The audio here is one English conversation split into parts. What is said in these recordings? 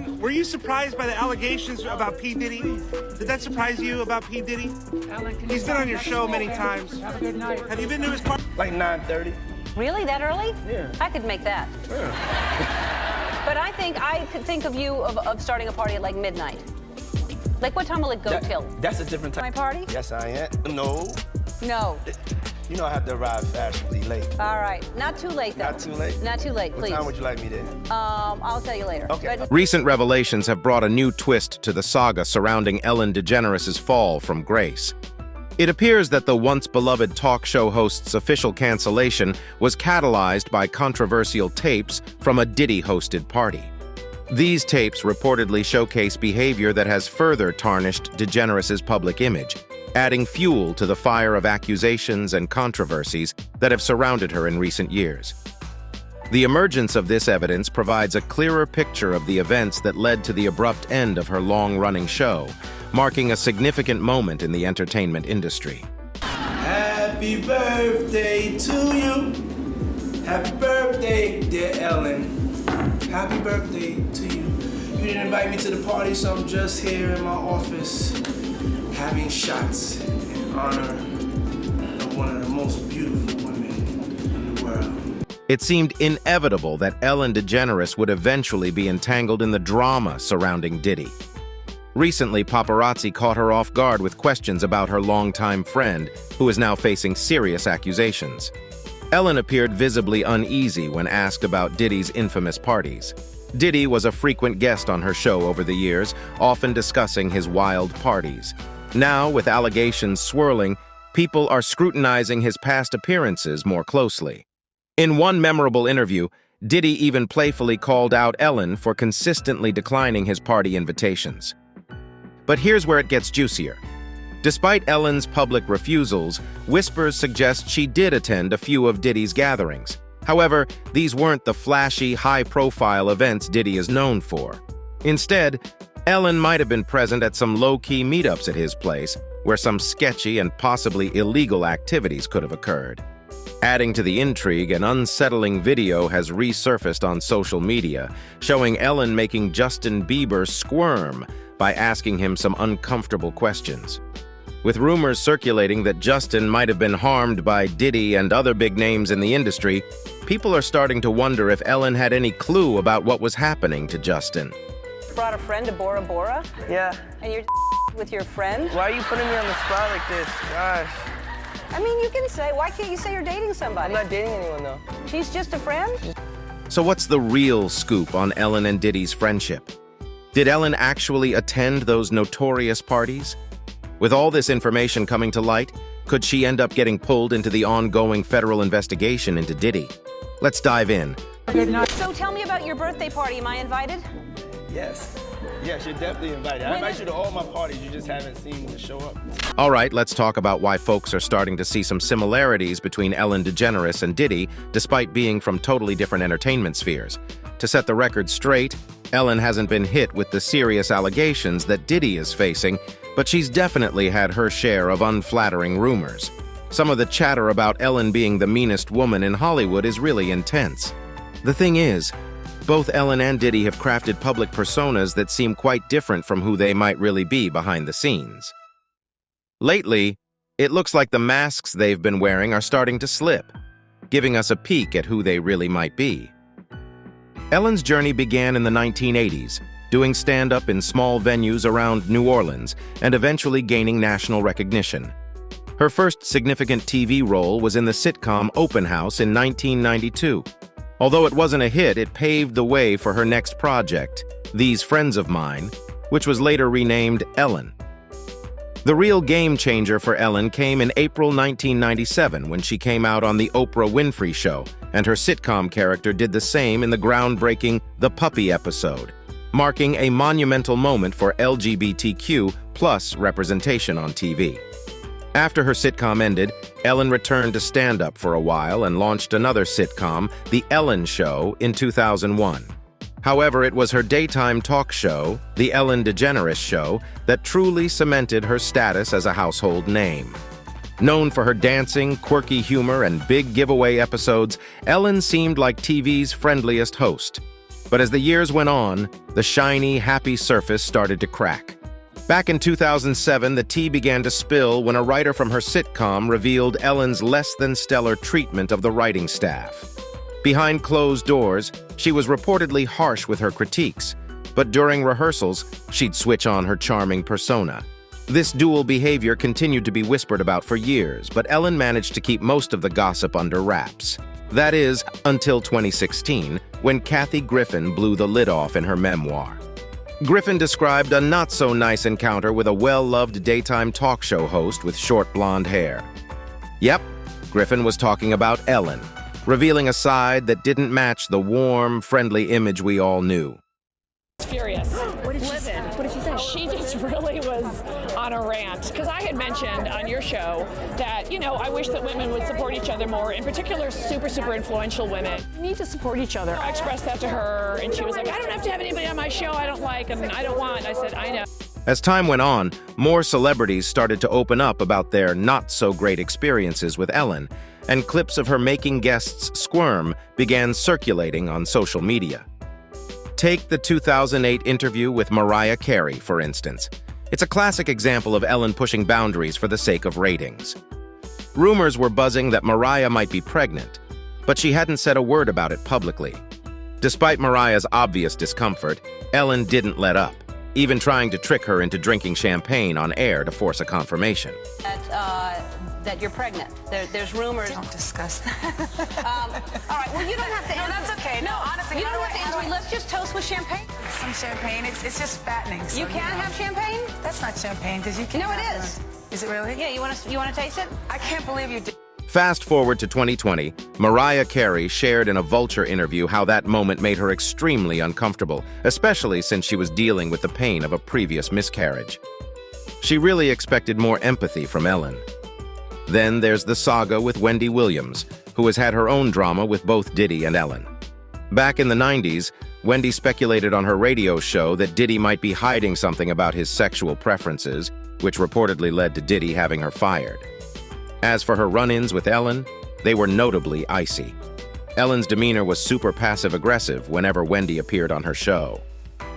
Ellen, were you surprised by the allegations about P. Diddy? Did that surprise you about P. Diddy? Ellen, He's been on your show many times. Have a good night. Have you been to his party? Like 9:30. Really? That early? Yeah. I could make that. Yeah. But I could think of you of starting a party at like midnight. Like what time will it go till? That's a different time. My party? Yes, I am. No. No. You know I have to arrive fashionably late. All right. Not too late, though. Not too late? Not too late, please. What time would you like me there? I'll tell you later. Okay. But Recent revelations have brought a new twist to the saga surrounding Ellen DeGeneres' fall from grace. It appears that the once-beloved talk show host's official cancellation was catalyzed by controversial tapes from a Diddy-hosted party. These tapes reportedly showcase behavior that has further tarnished DeGeneres' public image, adding fuel to the fire of accusations and controversies that have surrounded her in recent years. The emergence of this evidence provides a clearer picture of the events that led to the abrupt end of her long-running show, marking a significant moment in the entertainment industry. Happy birthday to you. Happy birthday, dear Ellen. Happy birthday to you. You didn't invite me to the party, so I'm just here in my office having shots in honor of one of the most beautiful women in the world. It seemed inevitable that Ellen DeGeneres would eventually be entangled in the drama surrounding Diddy. Recently, paparazzi caught her off guard with questions about her longtime friend, who is now facing serious accusations. Ellen appeared visibly uneasy when asked about Diddy's infamous parties. Diddy was a frequent guest on her show over the years, often discussing his wild parties. Now, with allegations swirling, people are scrutinizing his past appearances more closely. In one memorable interview, Diddy even playfully called out Ellen for consistently declining his party invitations. But here's where it gets juicier. Despite Ellen's public refusals, whispers suggest she did attend a few of Diddy's gatherings. However, these weren't the flashy, high-profile events Diddy is known for. Instead, Ellen might have been present at some low-key meetups at his place, where some sketchy and possibly illegal activities could have occurred. Adding to the intrigue, an unsettling video has resurfaced on social media, showing Ellen making Justin Bieber squirm by asking him some uncomfortable questions. With rumors circulating that Justin might have been harmed by Diddy and other big names in the industry, people are starting to wonder if Ellen had any clue about what was happening to Justin. brought a friend to Bora Bora? Yeah. And you're with your friend? Why are you putting me on the spot like this? Gosh. I mean, you can say, why can't you say you're dating somebody? I'm not dating anyone, though. She's just a friend? So what's the real scoop on Ellen and Diddy's friendship? Did Ellen actually attend those notorious parties? With all this information coming to light, could she end up getting pulled into the ongoing federal investigation into Diddy? Let's dive in. So tell me about your birthday party. Am I invited? Yes. Yes, you're definitely invited. I invite you to all my parties. You just haven't seen me show up. All right, let's talk about why folks are starting to see some similarities between Ellen DeGeneres and Diddy, despite being from totally different entertainment spheres. To set the record straight, Ellen hasn't been hit with the serious allegations that Diddy is facing, but she's definitely had her share of unflattering rumors. Some of the chatter about Ellen being the meanest woman in Hollywood is really intense. The thing is, both Ellen and Diddy have crafted public personas that seem quite different from who they might really be behind the scenes. Lately, it looks like the masks they've been wearing are starting to slip, giving us a peek at who they really might be. Ellen's journey began in the 1980s, doing stand-up in small venues around New Orleans and eventually gaining national recognition. Her first significant TV role was in the sitcom Open House in 1992. Although it wasn't a hit, it paved the way for her next project, These Friends of Mine, which was later renamed Ellen. The real game changer for Ellen came in April 1997 when she came out on The Oprah Winfrey Show, and her sitcom character did the same in the groundbreaking The Puppy episode, marking a monumental moment for LGBTQ+ representation on TV. After her sitcom ended, Ellen returned to stand-up for a while and launched another sitcom, The Ellen Show, in 2001. However, it was her daytime talk show, The Ellen DeGeneres Show, that truly cemented her status as a household name. Known for her dancing, quirky humor, and big giveaway episodes, Ellen seemed like TV's friendliest host. But as the years went on, the shiny, happy surface started to crack. Back in 2007, the tea began to spill when a writer from her sitcom revealed Ellen's less-than-stellar treatment of the writing staff. Behind closed doors, she was reportedly harsh with her critiques, but during rehearsals, she'd switch on her charming persona. This dual behavior continued to be whispered about for years, but Ellen managed to keep most of the gossip under wraps. That is, until 2016, when Kathy Griffin blew the lid off in her memoir. Griffin described a not-so-nice encounter with a well-loved daytime talk show host with short blonde hair. Yep, Griffin was talking about Ellen, revealing a side that didn't match the warm, friendly image we all knew. Furious. What did she say? She just really was on a rant, because I had mentioned on your show that, I wish that women would support each other more, in particular super influential women. We need to support each other. I expressed that to her, and she was like, I don't have to have anybody on my show I don't like, and I don't want. I said, I know. As time went on, more celebrities started to open up about their not-so-great experiences with Ellen, and clips of her making guests squirm began circulating on social media. Take the 2008 interview with Mariah Carey, for instance. It's a classic example of Ellen pushing boundaries for the sake of ratings. Rumors were buzzing that Mariah might be pregnant, but she hadn't said a word about it publicly. Despite Mariah's obvious discomfort, Ellen didn't let up, even trying to trick her into drinking champagne on air to force a confirmation. That you're pregnant. There's rumors. Don't discuss that. All right, well, you don't have to answer. No, that's okay. No, honestly, You don't have to answer me. Let's just toast with champagne. Some champagne. It's just fattening. So, You can't have champagne? That's not champagne, because you can't. No, it have is. Is it really? Yeah, you want to taste it? I can't believe you did. Fast forward to 2020, Mariah Carey shared in a Vulture interview how that moment made her extremely uncomfortable, especially since she was dealing with the pain of a previous miscarriage. She really expected more empathy from Ellen. Then there's the saga with Wendy Williams, who has had her own drama with both Diddy and Ellen. Back in the 90s, Wendy speculated on her radio show that Diddy might be hiding something about his sexual preferences, which reportedly led to Diddy having her fired. As for her run-ins with Ellen, they were notably icy. Ellen's demeanor was super passive-aggressive whenever Wendy appeared on her show.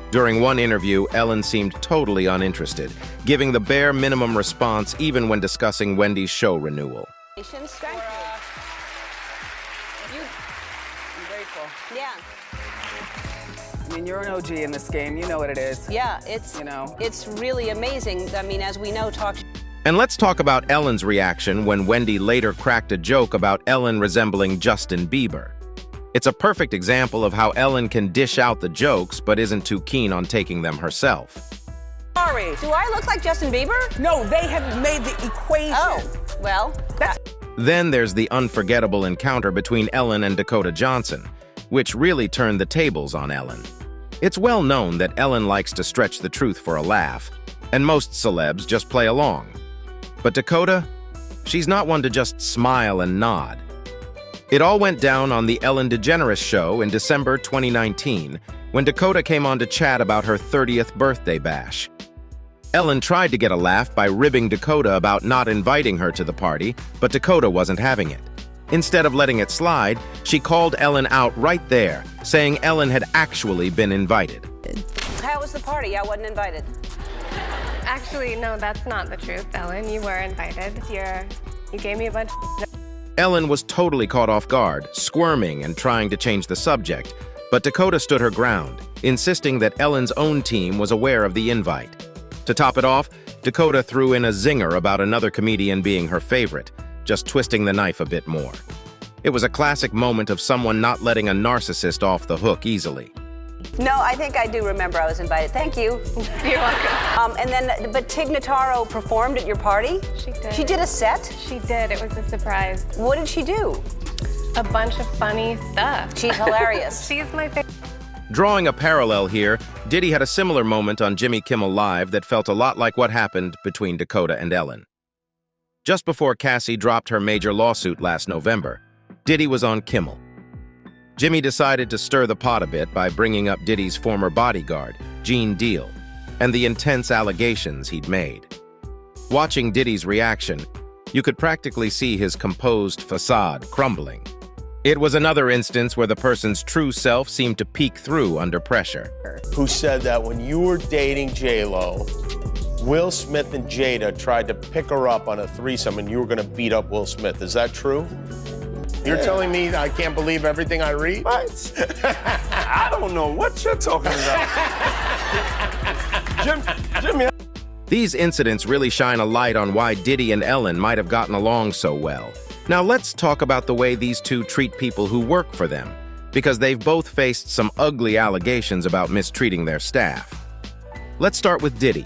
During one interview, Ellen seemed totally uninterested, giving the bare minimum response even when discussing Wendy's show renewal. Thank you. I'm grateful. Yeah. I mean, you're an OG in this game. You know what it is. Yeah, it's really amazing. I mean, as we know, And let's talk about Ellen's reaction when Wendy later cracked a joke about Ellen resembling Justin Bieber. It's a perfect example of how Ellen can dish out the jokes but isn't too keen on taking them herself. Sorry. Do I look like Justin Bieber? No, they have made the equation. Oh, well, Then there's the unforgettable encounter between Ellen and Dakota Johnson, which really turned the tables on Ellen. It's well known that Ellen likes to stretch the truth for a laugh, and most celebs just play along. But Dakota, she's not one to just smile and nod. It all went down on the Ellen DeGeneres show in December 2019, when Dakota came on to chat about her 30th birthday bash. Ellen tried to get a laugh by ribbing Dakota about not inviting her to the party, but Dakota wasn't having it. Instead of letting it slide, she called Ellen out right there, saying Ellen had actually been invited. how was the party? I wasn't invited. Actually, no, that's not the truth, Ellen. You were invited. You gave me a bunch of... Ellen was totally caught off guard, squirming and trying to change the subject, but Dakota stood her ground, insisting that Ellen's own team was aware of the invite. To top it off, Dakota threw in a zinger about another comedian being her favorite, just twisting the knife a bit more. It was a classic moment of someone not letting a narcissist off the hook easily. No, I think I do remember I was invited. Thank you. You're welcome. But Tig Notaro performed at your party? She did. She did a set? She did. It was a surprise. What did she do? A bunch of funny stuff. She's hilarious. She's my favorite. Drawing a parallel here, Diddy had a similar moment on Jimmy Kimmel Live that felt a lot like what happened between Dakota and Ellen. Just before Cassie dropped her major lawsuit last November, Diddy was on Kimmel. Jimmy decided to stir the pot a bit by bringing up Diddy's former bodyguard, Gene Deal, and the intense allegations he'd made. Watching Diddy's reaction, you could practically see his composed facade crumbling. It was another instance where the person's true self seemed to peek through under pressure. Who said that when you were dating J-Lo, Will Smith and Jada tried to pick her up on a threesome and you were going to beat up Will Smith. Is that true? You're telling me I can't believe everything I read? What? I don't know what you're talking about. Jimmy. These incidents really shine a light on why Diddy and Ellen might have gotten along so well. Now let's talk about the way these two treat people who work for them, because they've both faced some ugly allegations about mistreating their staff. Let's start with Diddy.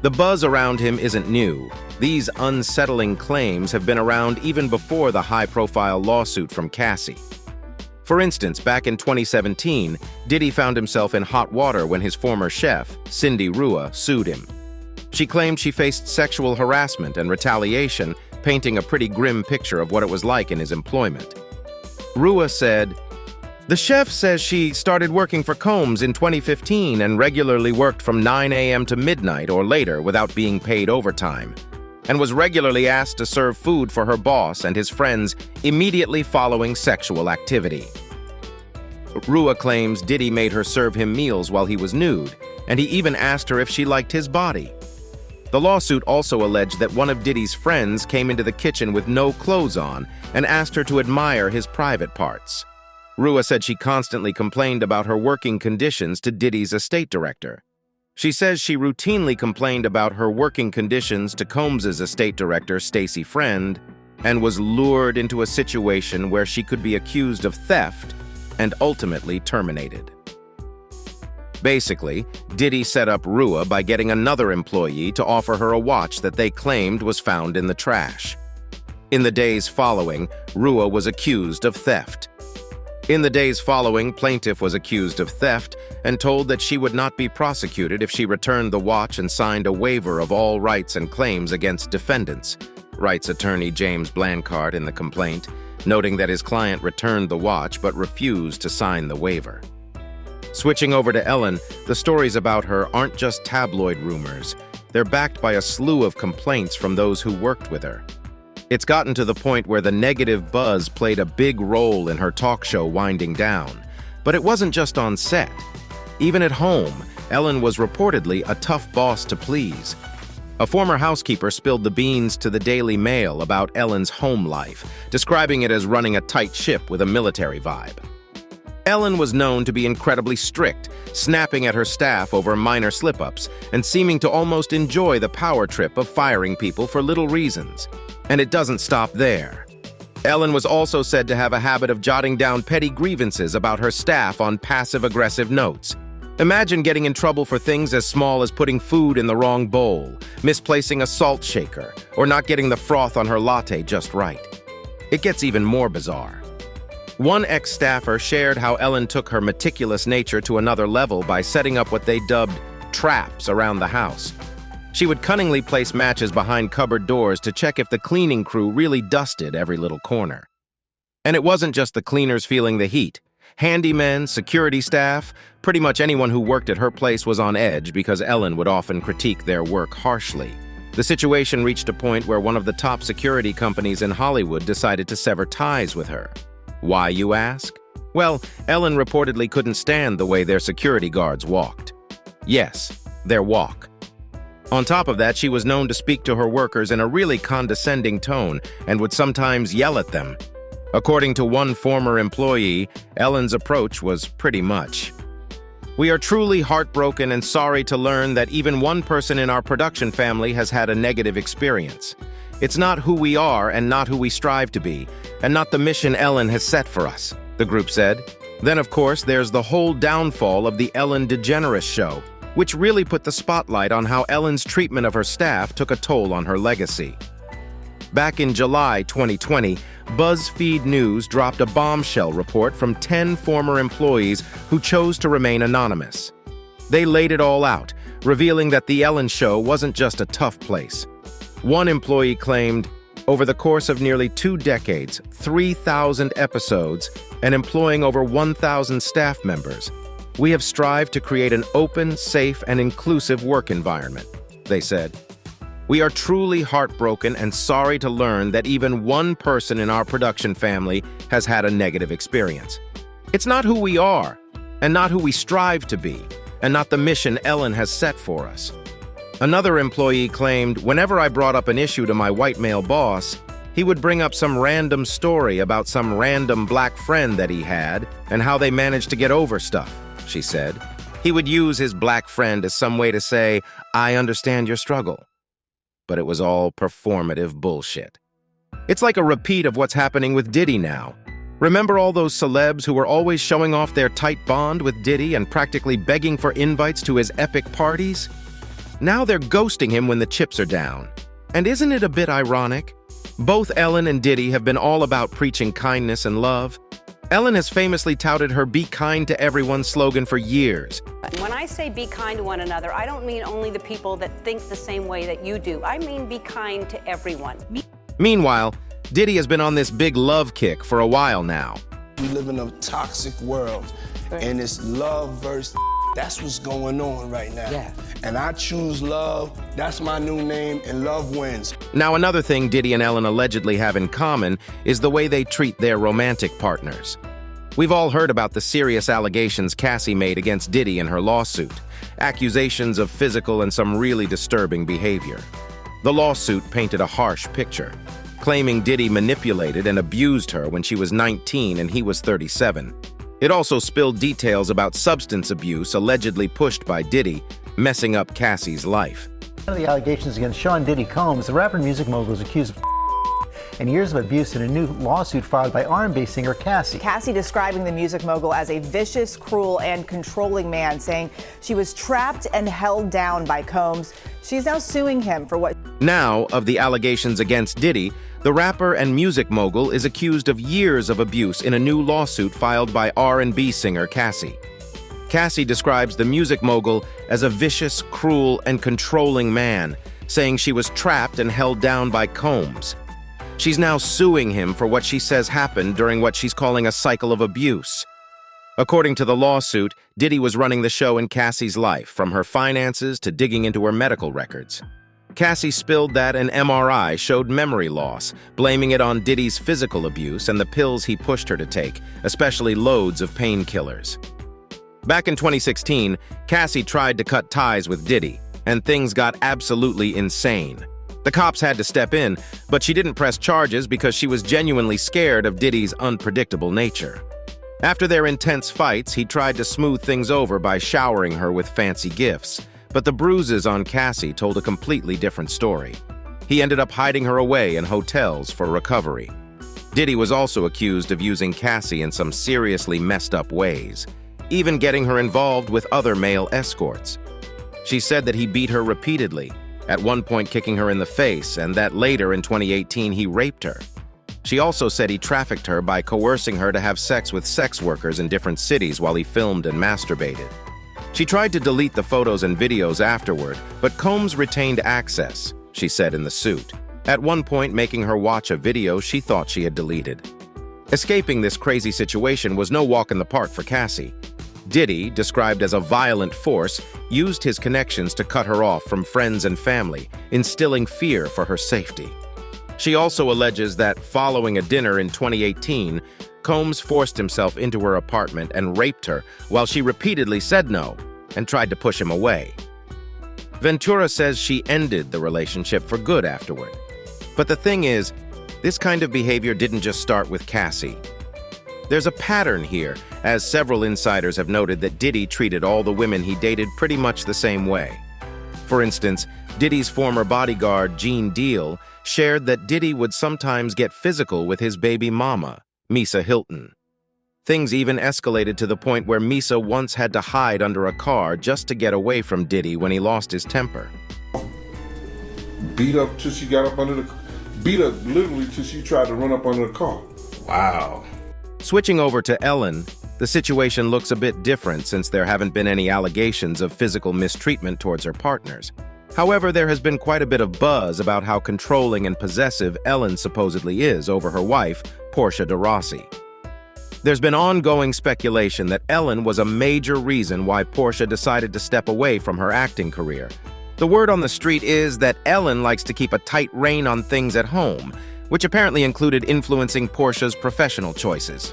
The buzz around him isn't new. These unsettling claims have been around even before the high-profile lawsuit from Cassie. For instance, back in 2017, Diddy found himself in hot water when his former chef, Cindy Rua, sued him. She claimed she faced sexual harassment and retaliation, painting a pretty grim picture of what it was like in his employment. Rua said, "The chef says she started working for Combs in 2015 and regularly worked from 9 a.m. to midnight or later without being paid overtime, and was regularly asked to serve food for her boss and his friends immediately following sexual activity." Rua claims Diddy made her serve him meals while he was nude, and he even asked her if she liked his body. The lawsuit also alleged that one of Diddy's friends came into the kitchen with no clothes on and asked her to admire his private parts. Rua said she constantly complained about her working conditions to Diddy's estate director. She says she routinely complained about her working conditions to Combs's estate director, Stacey Friend, and was lured into a situation where she could be accused of theft and ultimately terminated. Basically, Diddy set up Rua by getting another employee to offer her a watch that they claimed was found in the trash. In the days following, Rua was accused of theft. In the days following, plaintiff was accused of theft and told that she would not be prosecuted if she returned the watch and signed a waiver of all rights and claims against defendants, writes attorney James Blanchard in the complaint, noting that his client returned the watch but refused to sign the waiver. Switching over to Ellen, the stories about her aren't just tabloid rumors. They're backed by a slew of complaints from those who worked with her. It's gotten to the point where the negative buzz played a big role in her talk show winding down. But it wasn't just on set. Even at home, Ellen was reportedly a tough boss to please. A former housekeeper spilled the beans to the Daily Mail about Ellen's home life, describing it as running a tight ship with a military vibe. Ellen was known to be incredibly strict, snapping at her staff over minor slip-ups and seeming to almost enjoy the power trip of firing people for little reasons. And it doesn't stop there. Ellen was also said to have a habit of jotting down petty grievances about her staff on passive-aggressive notes. Imagine getting in trouble for things as small as putting food in the wrong bowl, misplacing a salt shaker, or not getting the froth on her latte just right. It gets even more bizarre. One ex-staffer shared how Ellen took her meticulous nature to another level by setting up what they dubbed traps around the house. She would cunningly place matches behind cupboard doors to check if the cleaning crew really dusted every little corner. And it wasn't just the cleaners feeling the heat. Handymen, security staff, pretty much anyone who worked at her place was on edge because Ellen would often critique their work harshly. The situation reached a point where one of the top security companies in Hollywood decided to sever ties with her. Why, you ask? Well, Ellen reportedly couldn't stand the way their security guards walked. Yes, their walk. On top of that, she was known to speak to her workers in a really condescending tone and would sometimes yell at them. According to one former employee, Ellen's approach was pretty much, "We are truly heartbroken and sorry to learn that even one person in our production family has had a negative experience. It's not who we are and not who we strive to be, and not the mission Ellen has set for us," the group said. Then, of course, there's the whole downfall of the Ellen DeGeneres show, which really put the spotlight on how Ellen's treatment of her staff took a toll on her legacy. Back in July 2020, BuzzFeed News dropped a bombshell report from 10 former employees who chose to remain anonymous. They laid it all out, revealing that the Ellen show wasn't just a tough place. One employee claimed, over the course of nearly 2 decades, 3,000 episodes, and employing over 1,000 staff members, we have strived to create an open, safe, and inclusive work environment, they said. We are truly heartbroken and sorry to learn that even one person in our production family has had a negative experience. It's not who we are, and not who we strive to be, and not the mission Ellen has set for us. Another employee claimed, whenever I brought up an issue to my white male boss, he would bring up some random story about some random black friend that he had and how they managed to get over stuff, she said. He would use his black friend as some way to say, I understand your struggle. But it was all performative bullshit. It's like a repeat of what's happening with Diddy now. Remember all those celebs who were always showing off their tight bond with Diddy and practically begging for invites to his epic parties? Now they're ghosting him when the chips are down. And isn't it a bit ironic? Both Ellen and Diddy have been all about preaching kindness and love. Ellen has famously touted her Be Kind to Everyone slogan for years. When I say be kind to one another, I don't mean only the people that think the same way that you do. I mean be kind to everyone. Meanwhile, Diddy has been on this big love kick for a while now. We live in a toxic world, and it's love versus that's what's going on right now. Yeah. And I choose love. That's my new name, and love wins. Now, another thing Diddy and Ellen allegedly have in common is the way they treat their romantic partners. We've all heard about the serious allegations Cassie made against Diddy in her lawsuit, accusations of physical and some really disturbing behavior. The lawsuit painted a harsh picture, claiming Diddy manipulated and abused her when she was 19 and he was 37. It also spilled details about substance abuse allegedly pushed by Diddy, messing up Cassie's life. One of the allegations against Sean Diddy Combs, the rapper and music mogul, is accused of and years of abuse in a new lawsuit filed by R&B singer Cassie. Cassie describing the music mogul as a vicious, cruel, and controlling man, saying she was trapped and held down by Combs. She's now suing him for what... Now, of the allegations against Diddy, the rapper and music mogul is accused of years of abuse in a new lawsuit filed by R&B singer Cassie. Cassie describes the music mogul as a vicious, cruel, and controlling man, saying she was trapped and held down by Combs. She's now suing him for what she says happened during what she's calling a cycle of abuse. According to the lawsuit, Diddy was running the show in Cassie's life, from her finances to digging into her medical records. Cassie spilled that an MRI showed memory loss, blaming it on Diddy's physical abuse and the pills he pushed her to take, especially loads of painkillers. Back in 2016, Cassie tried to cut ties with Diddy, and things got absolutely insane. The cops had to step in, but she didn't press charges because she was genuinely scared of Diddy's unpredictable nature. After their intense fights, he tried to smooth things over by showering her with fancy gifts, but the bruises on Cassie told a completely different story. He ended up hiding her away in hotels for recovery. Diddy was also accused of using Cassie in some seriously messed up ways, even getting her involved with other male escorts. She said that he beat her repeatedly, at one point kicking her in the face, and that later in 2018 he raped her. She also said he trafficked her by coercing her to have sex with sex workers in different cities while he filmed and masturbated. She tried to delete the photos and videos afterward, but Combs retained access, she said in the suit, at one point making her watch a video she thought she had deleted. Escaping this crazy situation was no walk in the park for Cassie. Diddy, described as a violent force, used his connections to cut her off from friends and family, instilling fear for her safety. She also alleges that, following a dinner in 2018, Combs forced himself into her apartment and raped her while she repeatedly said no and tried to push him away. Ventura says she ended the relationship for good afterward. But the thing is, this kind of behavior didn't just start with Cassie. There's a pattern here, as several insiders have noted that Diddy treated all the women he dated pretty much the same way. For instance, Diddy's former bodyguard, Gene Deal, shared that Diddy would sometimes get physical with his baby mama, Misa Hilton. Things even escalated to the point where Misa once had to hide under a car just to get away from Diddy when he lost his temper. Beat up till she got up under the... Beat up literally till she tried to run up under the car. Wow. Switching over to Ellen, the situation looks a bit different since there haven't been any allegations of physical mistreatment towards her partners. However, there has been quite a bit of buzz about how controlling and possessive Ellen supposedly is over her wife, Portia de Rossi. There's been ongoing speculation that Ellen was a major reason why Portia decided to step away from her acting career. The word on the street is that Ellen likes to keep a tight rein on things at home, which apparently included influencing Portia's professional choices.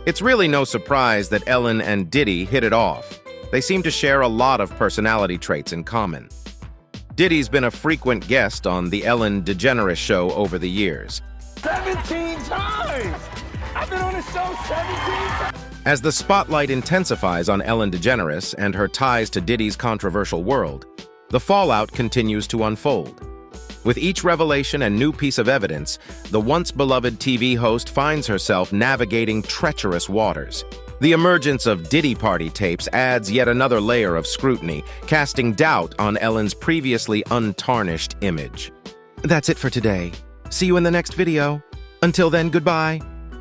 It's really no surprise that Ellen and Diddy hit it off. They seem to share a lot of personality traits in common. Diddy's been a frequent guest on the Ellen DeGeneres show over the years. 17 times! I've been on the show 17 times! As the spotlight intensifies on Ellen DeGeneres and her ties to Diddy's controversial world, the fallout continues to unfold. With each revelation and new piece of evidence, the once-beloved TV host finds herself navigating treacherous waters. The emergence of Diddy-Party tapes adds yet another layer of scrutiny, casting doubt on Ellen's previously untarnished image. That's it for today. See you in the next video. Until then, goodbye.